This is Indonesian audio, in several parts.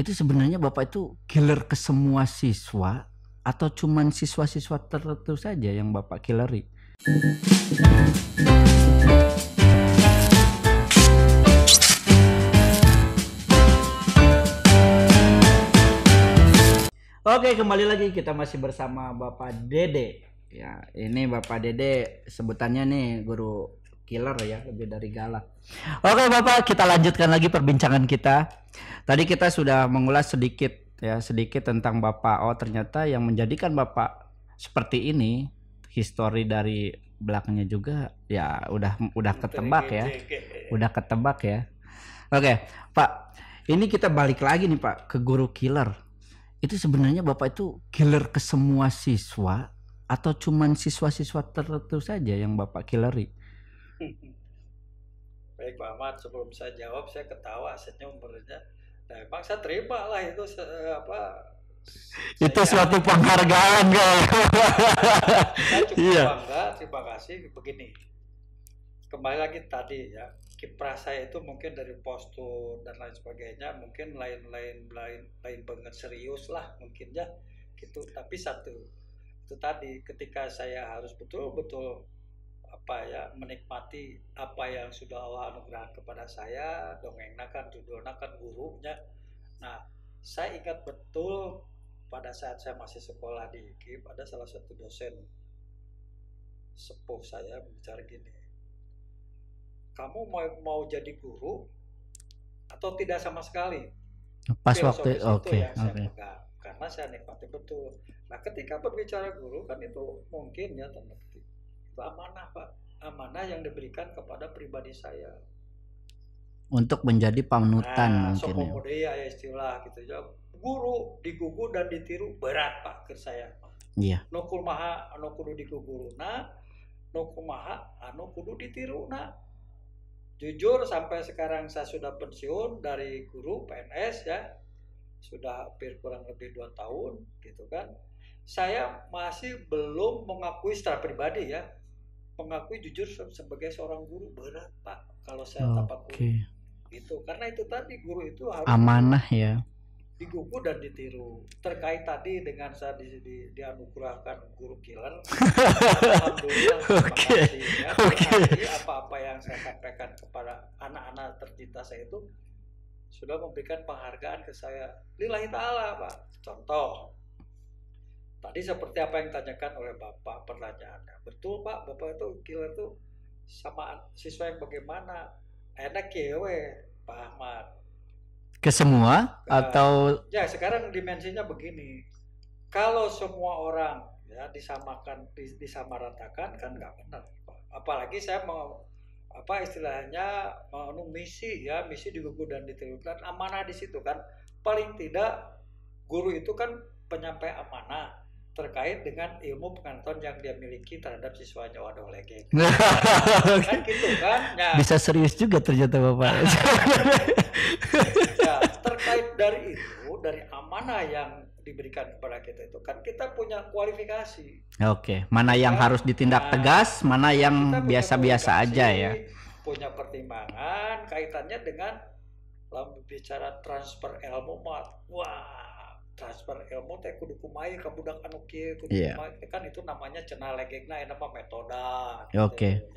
Itu sebenarnya Bapak itu killer ke semua siswa atau cuman siswa-siswa tertentu saja yang Bapak killeri? Oke, kembali lagi kita masih bersama Bapak Dede. Ya, ini Bapak Dede sebutannya nih guru killer ya, lebih dari galak. Oke Bapak, kita lanjutkan lagi perbincangan kita. Tadi kita sudah mengulas sedikit tentang Bapak. Oh, ternyata yang menjadikan Bapak seperti ini, histori dari belakangnya juga ya udah ketebak ya. Udah ketebak ya. Oke, Pak. Ini kita balik lagi nih Pak ke guru killer. Itu sebenarnya Bapak itu killer ke semua siswa atau cuman siswa-siswa tertentu saja yang Bapak killeri? Baik Pak Ahmad, sebelum saya jawab saya ketawa, senyum berarti. Nah, emang saya terima lah itu Itu suatu penghargaan kan? Saya cukup Iya. bangga, terima kasih. Begini, kembali lagi tadi ya, kiprah saya itu mungkin dari postur dan lain sebagainya, mungkin lain banget serius lah mungkin ya gitu. Tapi satu itu tadi, ketika saya harus betul-betul menikmati apa yang sudah Allah anugerahkan kepada saya, dongengnakan tudunakan gurunya. Nah, saya ingat betul pada saat saya masih sekolah di IKIP, ada salah satu dosen sepuh saya bicara gini, kamu mau jadi guru atau tidak sama sekali? Pas waktu itu yang saya pegang, karena saya nikmati betul. Nah, ketika berbicara guru kan itu mungkin ya tanda petik itu amanah Pak, amanah yang diberikan kepada pribadi saya untuk menjadi panutan mungkin ya istilah gitu ya. Guru digugu dan ditiru berat Pak ke saya. Iya. Nukul maha anu kudu diguguruna, nukul maha anu kudu ditiruna. Jujur sampai sekarang saya sudah pensiun dari guru PNS ya, sudah hampir kurang lebih 2 tahun gitu kan. Saya masih belum mengakui secara pribadi ya, mengakui jujur sebagai seorang guru berat Pak kalau saya tapak guru gitu. Karena itu tadi, guru itu harus amanah ya, digugu dan ditiru. Terkait tadi dengan saya dianugerahkan guru killer, alhamdulillah terima kasih ya. Jadi apa-apa yang saya sampaikan kepada anak-anak tercinta saya itu sudah memberikan penghargaan ke saya lillahi ta'ala Pak. Contoh tadi seperti apa yang ditanyakan oleh Bapak pertanyaannya. Betul Pak, Bapak itu killer itu sama siswa yang bagaimana? Enak kewe Pak Ahmad. Ke semua atau? Ya sekarang dimensinya begini. Kalau semua orang ya disamaratakan kan nggak benar Pak. Apalagi saya mau istilahnya misi digugu dan ditirukan, amanah di situ kan. Paling tidak guru itu kan penyampai amanah terkait dengan ilmu pengetahuan yang dia miliki terhadap siswanya. Waduh lagi kan gitu kan ya. Bisa serius juga ternyata Bapak. Ya, terkait dari itu, dari amanah yang diberikan kepada kita itu kan kita punya kualifikasi. Oke, mana yang harus ditindak tegas, mana yang biasa-biasa aja ya. Punya pertimbangan kaitannya dengan bicara transfer ilmu. Wah, transfer ilmu teh kudu kumaha ka budak anu kieu kudu kumaha kan itu namanya cenah legegna eta mah metoda gitu.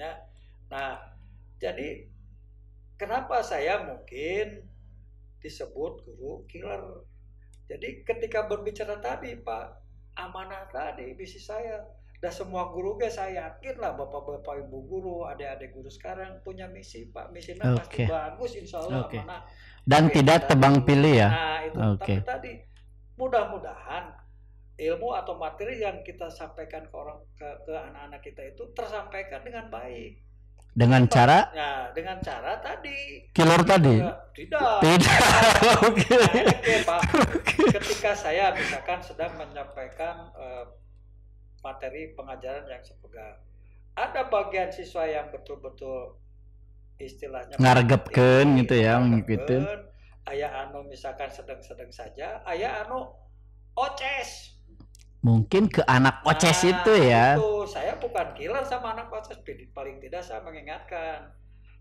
Nah, jadi kenapa saya mungkin disebut guru killer? Jadi ketika berbicara tadi Pak, amanah tadi misi saya. Dan semua guru saya yakin lah bapak-bapak ibu guru, adik-adik guru sekarang punya misi Pak. Misinya pasti bagus insya Allah amanah. Dan tidak tebang pilih ya. Nah itu tapi tadi mudah-mudahan ilmu atau materi yang kita sampaikan ke anak-anak kita itu tersampaikan dengan baik. Dengan cara? Ya, dengan cara tadi. Killer tadi? Tidak. Pak. Ketika saya misalkan sedang menyampaikan materi pengajaran yang saya pegang, ada bagian siswa yang betul-betul istilahnya ngargepkeun gitu ya, mengikuti. Aya anu misalkan sedang-sedang saja, aya anu oces. Mungkin ke anak oces itu ya. Itu saya bukan killer sama anak oces, paling tidak saya mengingatkan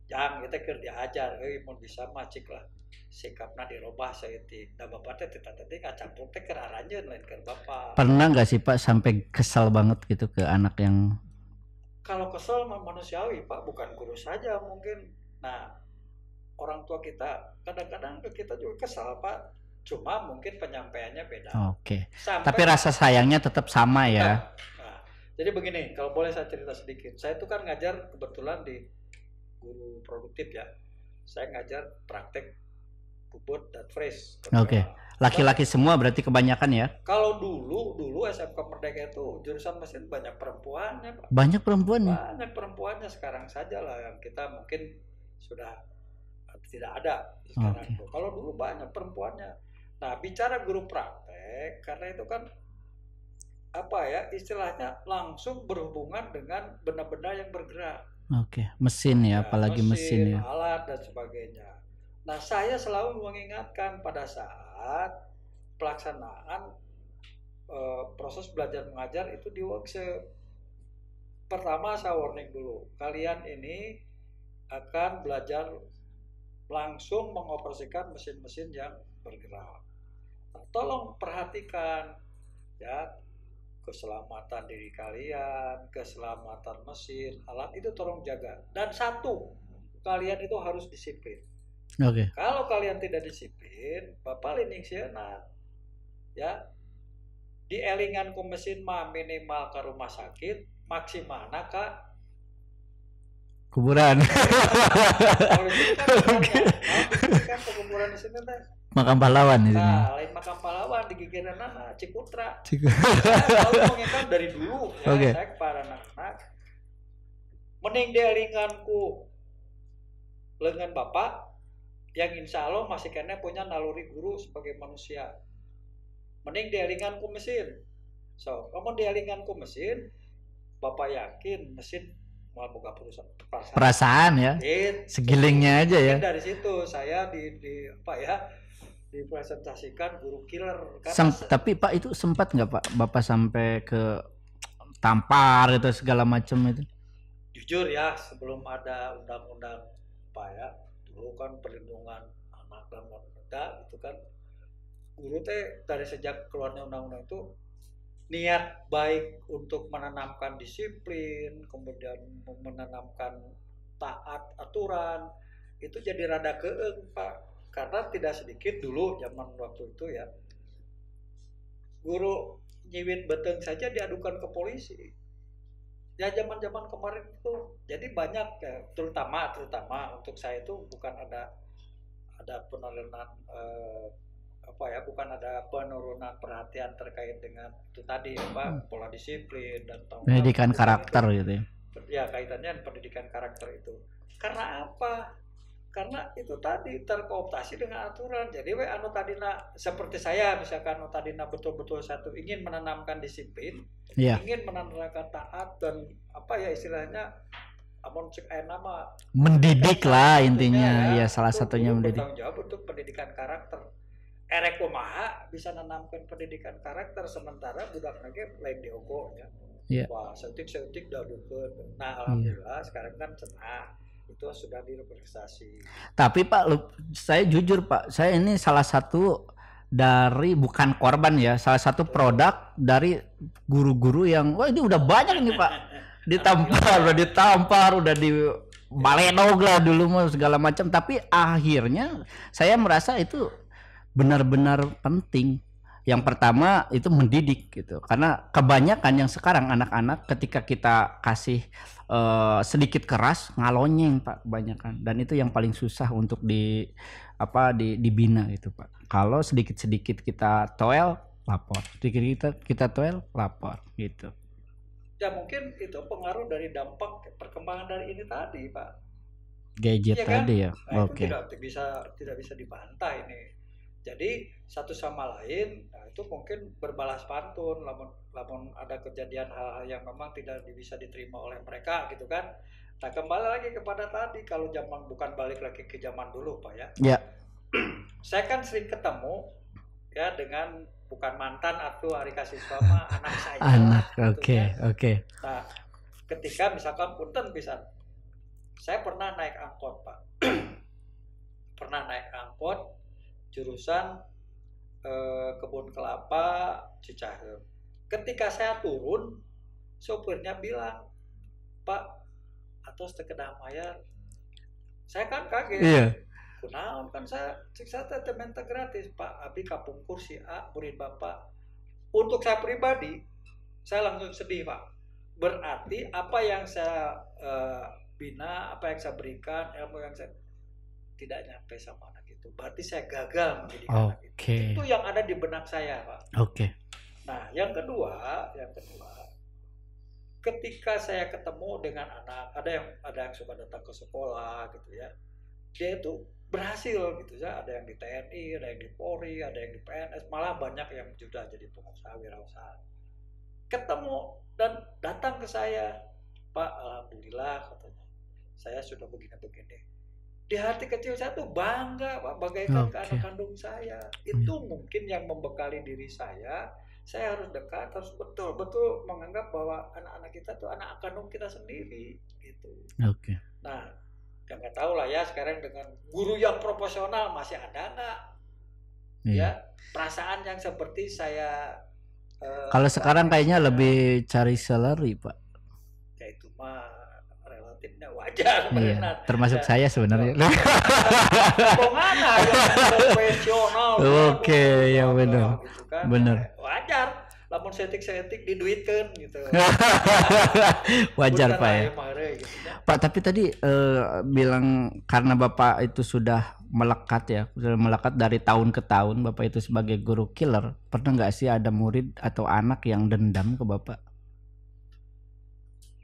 Jang kita keur diajar mun bisa mah cik lah sikapna dirubah saeutik. Da bapak teh tadi ngacampur teh keur aranjeun lain keur bapak. Pernah nggak sih Pak sampai kesal banget gitu ke anak yang kalau kesel manusiawi Pak, bukan guru saja mungkin. Nah, orang tua kita kadang-kadang kita juga kesal Pak, cuma mungkin penyampaiannya beda. Oke. Tapi rasa sayangnya tetap sama ya. Nah, jadi begini, kalau boleh saya cerita sedikit. Saya tuh kan ngajar kebetulan di guru produktif ya. Saya ngajar praktek bubut dan fresh. Oke. Laki-laki semua berarti kebanyakan ya? Kalau dulu SMK Merdeka itu jurusan mesin banyak perempuannya Pak. Banyak perempuannya? Banyak perempuannya, sekarang saja lah yang kita mungkin sudah tidak ada sekarang. Okay. Kalau dulu banyak perempuannya. Nah, bicara guru praktek, karena itu kan apa ya istilahnya langsung berhubungan dengan benda-benda yang bergerak. Oke, mesin ya, apalagi mesin ya. Alat dan sebagainya. Nah, saya selalu mengingatkan pada saat pelaksanaan proses belajar mengajar itu di workshop. Pertama saya warning dulu, kalian ini akan belajar langsung mengoperasikan mesin-mesin yang bergerak. Nah, tolong perhatikan ya keselamatan diri kalian, keselamatan mesin, alat itu tolong jaga. Dan satu, kalian itu harus disiplin. Oke. Kalau kalian tidak disiplin, bapak lining sieunan. Ya. Dielingan ku mesin mah minimal ke rumah sakit, maksimalna ka kuburan. Kalau itu kan kuburan di sini teh. Makam pahlawan di sini. Nah, lain makam pahlawan di gigireunana Ciputra. Kalau mengingat dari dulu ya, saya para anak-anak mending dielingan ku lengan bapak yang insya Allah masih kena punya naluri guru sebagai manusia. Mending dielingan ku mesin. So, kamu dielingan ku mesin, bapak yakin mesin mau buka perusahaan perasaan ya. Segilingnya aja ya. Dari situ saya di apa ya? Dipresentasikan guru killer. Tapi Pak itu sempat nggak Pak Bapak sampai ke tampar itu segala macam itu? Jujur ya, sebelum ada undang-undang apa ya, dulu kan perlindungan anak dan wanita itu kan guru teh dari sejak keluarnya undang-undang itu niat baik untuk menanamkan disiplin, kemudian menanamkan taat aturan itu jadi rada keeng Pak. Karena tidak sedikit dulu zaman waktu itu ya guru nyiwit beteng saja diadukan ke polisi ya zaman-zaman kemarin itu. Jadi banyak ya, terutama untuk saya itu bukan ada penurunan apa ya, bukan ada penurunan perhatian terkait dengan itu tadi apa pola disiplin dan pendidikan karakter gitu ya. Ya kaitannya pendidikan karakter itu. Karena apa? Karena itu tadi terkooptasi dengan aturan. Jadi anu tadina seperti saya misalkan anu tadina betul-betul satu ingin menanamkan disiplin, ingin menanamkan taat dan apa ya istilahnya amun cek nama mendidik lah intinya ya salah satunya mendidik. Bertanggung jawab untuk pendidikan karakter. Erek kumaha bisa menanamkan pendidikan karakter sementara budak lagi lain diogongnya. Yeah. Wah, setik dadukeun. Nah, alhamdulillah sekarang kan cenah itu sudah direalisasi. Tapi Pak, saya jujur Pak, saya ini salah satu dari bukan korban ya, salah satu produk dari guru-guru yang wah ini udah banyak nih Pak, ditampar, udah di baledog lah dulu mah segala macam. Tapi akhirnya saya merasa itu benar-benar penting. Yang pertama itu mendidik gitu, karena kebanyakan yang sekarang anak-anak ketika kita kasih sedikit keras ngalonyeng Pak kebanyakan, dan itu yang paling susah untuk dibina itu Pak. Kalau sedikit-sedikit kita toel lapor, sedikit kita toel lapor gitu. Ya mungkin itu pengaruh dari dampak perkembangan dari ini tadi Pak. Gadget ya tadi kan? Ya. Nah, okay. Tidak bisa dibantah ini. Jadi satu sama lain, nah itu mungkin berbalas pantun, lamun ada kejadian hal-hal yang memang tidak bisa diterima oleh mereka gitu kan. Nah kembali lagi kepada tadi, kalau zaman bukan balik lagi ke zaman dulu Pak ya. Ya. Saya kan sering ketemu ya dengan bukan mantan atau hari kasih sama anak saya. Oke. Nah ketika misalkan punten bisa Saya pernah naik angkot, Pak. Pernah naik angkot jurusan Kebun Kelapa Cicahem. Ketika saya turun, sopirnya bilang, Pak, atos teu kedah mayar. Saya kan kaget. Iya. Kunaon kan saya teh minta gratis, Pak. Abi kapungkur si A murid Bapak. Untuk saya pribadi, saya langsung sedih, Pak. Berarti apa yang saya bina, apa yang saya berikan, ilmu yang saya tidak nyampe sama anak itu. Berarti saya gagal menjadi anak itu. Itu yang ada di benak saya, Pak. Oke. Nah, yang kedua, ketika saya ketemu dengan anak, ada yang suka datang ke sekolah gitu ya. Dia itu berhasil gitu ya, ada yang di TNI, ada yang di Polri, ada yang di PNS, malah banyak yang sudah jadi pengusaha wirausaha. Ketemu dan datang ke saya, Pak, alhamdulillah katanya, saya sudah begini-begini. Di hati kecil saya tuh bangga, Pak, bagaikan ke anak kandung saya. Itu mungkin yang membekali diri saya harus dekat, harus betul-betul menganggap bahwa anak-anak kita tuh anak kandung kita sendiri gitu. Oke. Nah, yang nggak tahu lah ya sekarang dengan guru yang profesional masih ada nggak? Ya, perasaan yang seperti saya. Kalau sekarang kayaknya lebih cari salary, Pak. Ya itu mah relatifnya wajar. Iya, termasuk saya sebenarnya. Kemana yang profesional? Oke, ya benar. Gitu kan? Benar. Wajar. Lamun setik diduitkan gitu. Wajar, Pak ya. Gitu, ya. Pak, tapi tadi bilang karena Bapak itu sudah melekat dari tahun ke tahun, Bapak itu sebagai guru killer, pernah nggak sih ada murid atau anak yang dendam ke Bapak?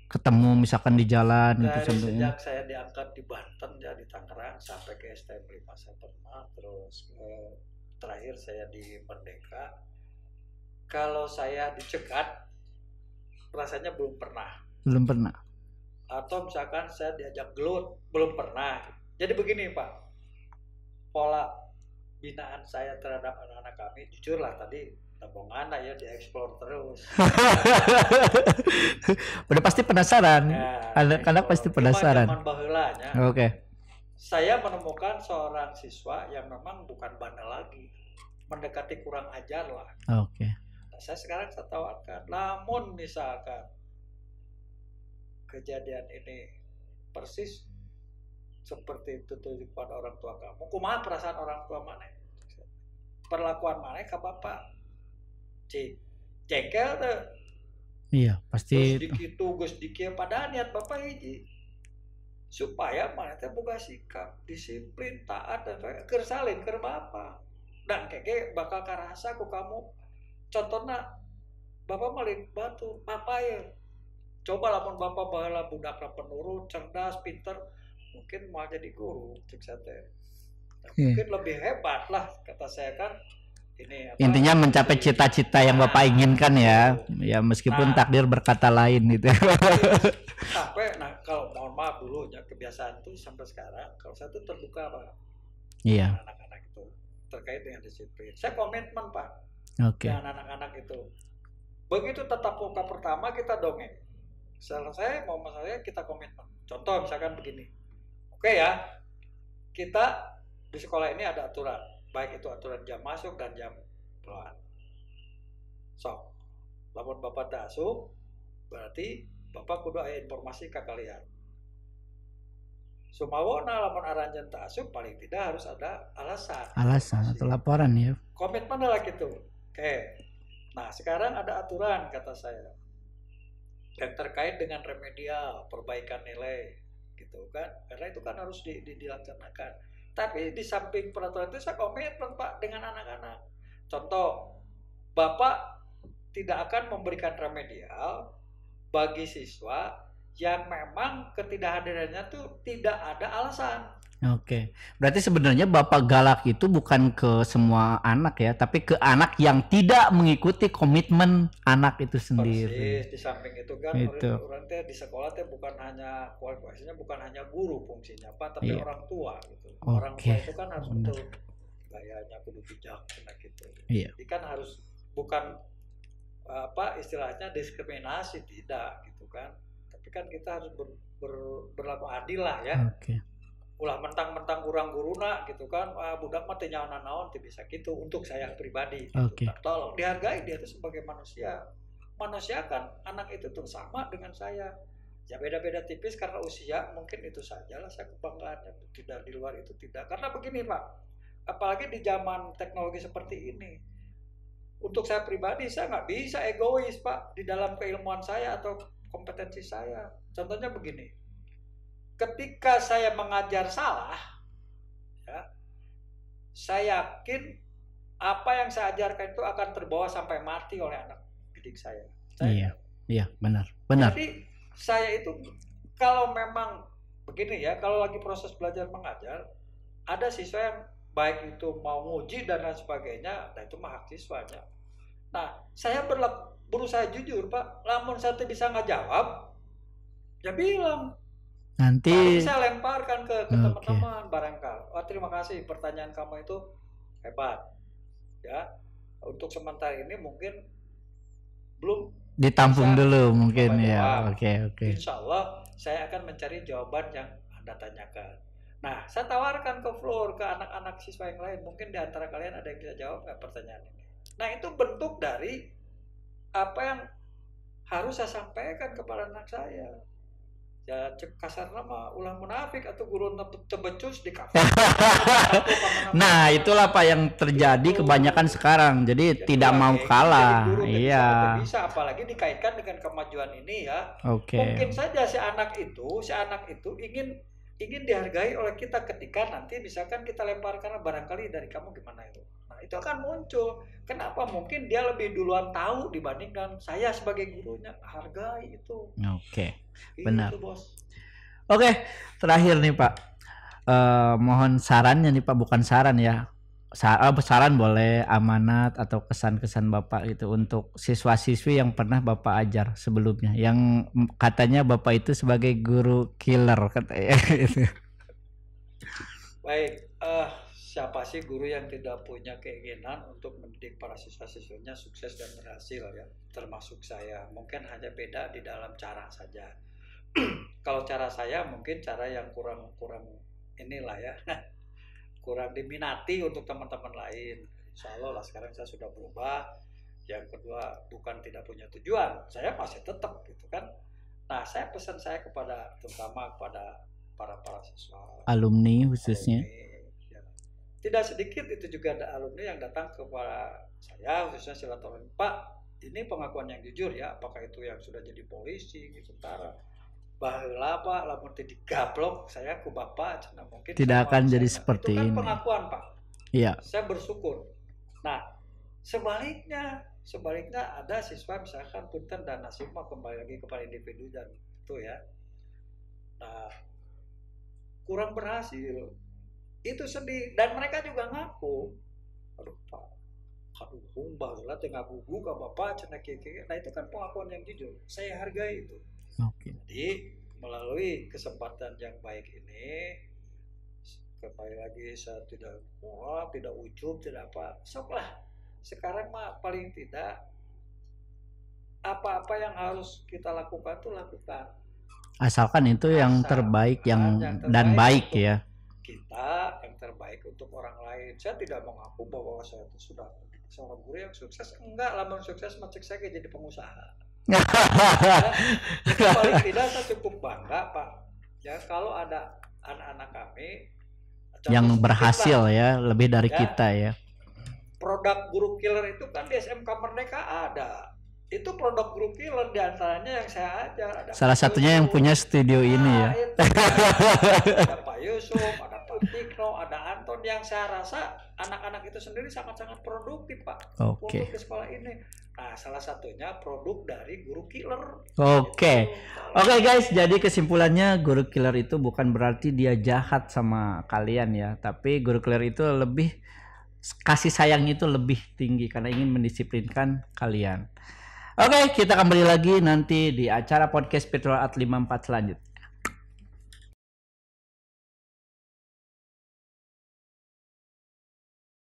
Ketemu misalkan di jalan dari itu sejak saya diangkat di Banten ya, di Tangerang sampai ke STM 5 saya pernah, terus terakhir saya di Merdeka. Kalau saya dicegat rasanya belum pernah. Atau misalkan saya diajak gelut, belum pernah. Jadi begini, Pak, pola binaan saya terhadap anak-anak kami, jujur lah tadi tabungan ya dieksplor terus. Udah pasti penasaran. Ya, Anak-anak pasti penasaran. Oke. Saya menemukan seorang siswa yang memang bukan bandel lagi, mendekati kurang ajar lah. Oke. Nah, saya sekarang tawarkan, namun misalkan kejadian ini persis seperti itu pada orang tua kamu, kumaha perasaan orang tua mana? Perlakuan mana ke Bapak? Jengkel tuh. Iya, pasti. Gus dikieu padahal niat Bapak hiji. Supaya mana teh boga sikap, disiplin, taat dan keur salin keur Bapak. Dan keke bakal karasa ku kamu. Contohnya Bapak malin batu, Bapak ya. Coba lamun Bapak baheula budakna penurut, cerdas, pinter, mungkin mau jadi guru cek saya teh. Mungkin lebih hebat lah kata saya kan. Ini intinya mencapai cita-cita yang Bapak inginkan ya. Ya meskipun takdir berkata lain gitu. Sampai kalau mohon maaf dulu ya, kebiasaan tuh sampai sekarang kalau saya tuh terbuka, Pak. Iya. Anak-anak itu terkait dengan disiplin. Saya komitmen, Pak. Oke. Dengan anak-anak itu. Begitu tatap muka pertama kita dongeng. Selesai mau masalahnya kita komitmen. Contoh misalkan begini. Oke ya. Kita di sekolah ini ada aturan. Baik itu aturan jam masuk dan jam keluar. Sok, lamun Bapak tasuk, berarti Bapak kudu aya informasi ke kalian. Sumawona lamun aranjeun tasuk paling tidak harus ada alasan. Alasan atau laporan ya. Komitmen adalah gitu. Oke. Nah, sekarang ada aturan kata saya. Yang terkait dengan remedial, perbaikan nilai gitu kan. Karena itu kan harus dilaksanakan. Tapi di samping peraturan itu saya komitmen, Pak, dengan anak-anak. Contoh, Bapak tidak akan memberikan remedial bagi siswa yang memang ketidakhadirannya tuh tidak ada alasan. Oke. Berarti sebenarnya Bapak galak itu bukan ke semua anak ya, tapi ke anak yang tidak mengikuti komitmen anak itu sendiri. Persis, di samping itu kan orang teh di sekolah teh bukan hanya kualifikasinya bukan hanya guru fungsinya, Pak, tapi orang tua gitu. Orang tua itu kan harus betul gayanya kudu bijak gitu. Jadi kan harus bukan istilahnya diskriminasi tidak gitu kan. Tapi kan kita harus berlaku adil lah ya. Ulah mentang-mentang kurang guruna gitu kan, budak mah teh nyaona naon teh bisa gitu untuk saya pribadi gitu. Tolong dihargai dia itu sebagai manusia. Manusia kan anak itu tuh sama dengan saya. Ya beda-beda tipis karena usia, mungkin itu sajalah saya kebanggaannya, tidak di luar itu tidak. Karena begini Pak, apalagi di zaman teknologi seperti ini, untuk saya pribadi saya nggak bisa egois Pak di dalam keilmuan saya atau kompetensi saya. Contohnya begini, ketika saya mengajar salah, ya, saya yakin apa yang saya ajarkan itu akan terbawa sampai mati oleh anak didik saya. Iya, benar. Jadi saya itu kalau memang begini ya, kalau lagi proses belajar mengajar, ada siswa yang baik itu mau nguji dan lain sebagainya, nah itu mah hak siswanya. Nah, saya berusaha jujur Pak, lamun saya bisa ngejawab, ya bilang. Nanti saya lemparkan ke teman-teman barangkali. Terima kasih pertanyaan kamu itu hebat. Ya, untuk sementara ini mungkin belum ditampung dulu mungkin ya. Oke. Insya Allah saya akan mencari jawaban yang Anda tanyakan. Nah, saya tawarkan ke floor ke anak-anak siswa yang lain. Mungkin di antara kalian ada yang bisa jawab nggak pertanyaan ini. Nah, itu bentuk dari apa yang harus saya sampaikan kepada anak saya. Ya kasar nama ulah munafik atau guru tebecus di kafe. Nah itulah Pak yang terjadi kebanyakan sekarang. Jadi tidak mau kalah. Iya. Bisa apalagi dikaitkan dengan kemajuan ini ya. Mungkin saja si anak itu ingin dihargai oleh kita ketika nanti misalkan kita lemparkan barangkali dari kamu gimana itu. Nah itu akan muncul. Kenapa? Mungkin dia lebih duluan tahu dibandingkan saya sebagai gurunya. Hargai itu. Benar. Oke, terakhir nih Pak. Mohon sarannya nih Pak, bukan saran ya. Saran boleh, amanat atau kesan-kesan Bapak itu untuk siswa-siswi yang pernah Bapak ajar sebelumnya, yang katanya Bapak itu sebagai guru killer katanya. Baik, siapa sih guru yang tidak punya keinginan untuk mendidik para siswa-siswinya sukses dan berhasil ya, termasuk saya. Mungkin hanya beda di dalam cara saja. Kalau cara saya mungkin cara yang kurang inilah ya, kurang diminati untuk teman-teman lain. Insya Allah lah sekarang saya sudah berubah. Yang kedua bukan tidak punya tujuan, saya masih tetap gitu kan. Nah saya pesan saya terutama kepada para siswa, alumni khususnya. Ya. Tidak sedikit itu juga ada alumni yang datang kepada saya khususnya silaturahmi, Pak ini pengakuan yang jujur ya, apakah itu yang sudah jadi polisi gitu baheula Pak lamun teu digablok saya ku Bapak cenah mungkin tidak akan jadi seperti itu kan ini. Pengakuan Pak. Iya. Saya bersyukur. Nah, sebaliknya ada siswa misalkan punten dan nasib mah kembali lagi kepada individu dan itu ya. Nah, kurang berhasil. Itu sedih dan mereka juga ngaku. Aduh Pak, baheula teh ngagugu ka Bapak cenah kieu. Nah, itu kan pengakuan yang jujur. Saya hargai itu. Jadi melalui kesempatan yang baik ini kembali lagi saya tidak ujub tidak apa sok lah sekarang mah paling tidak apa-apa yang harus kita lakukan tuh lakukan asalkan itu yang terbaik dan baik ya kita yang terbaik untuk orang lain. Saya tidak mengaku bahwa saya itu sudah seorang guru yang sukses, enggak, lamun sukses macam saya jadi pengusaha. Paling tidak saya cukup bangga Pak ya kalau ada anak-anak kami yang berhasil ya lebih dari kita ya. Produk guru killer itu kan di SMK Merdeka ada. Itu produk guru killer diantaranya yang saya ajar. Ada salah satunya yang punya studio ini ya. Ada Pak Yusuf, ada Pak Tikno, ada Anton yang saya rasa anak-anak itu sendiri sangat-sangat produktif Pak untuk ke sekolah ini. Nah, salah satunya produk dari guru killer. Oke guys, jadi kesimpulannya guru killer itu bukan berarti dia jahat sama kalian ya, tapi guru killer itu lebih kasih sayang itu lebih tinggi karena ingin mendisiplinkan kalian. Oke, kita kembali lagi nanti di acara podcast Petrol At 54 selanjutnya.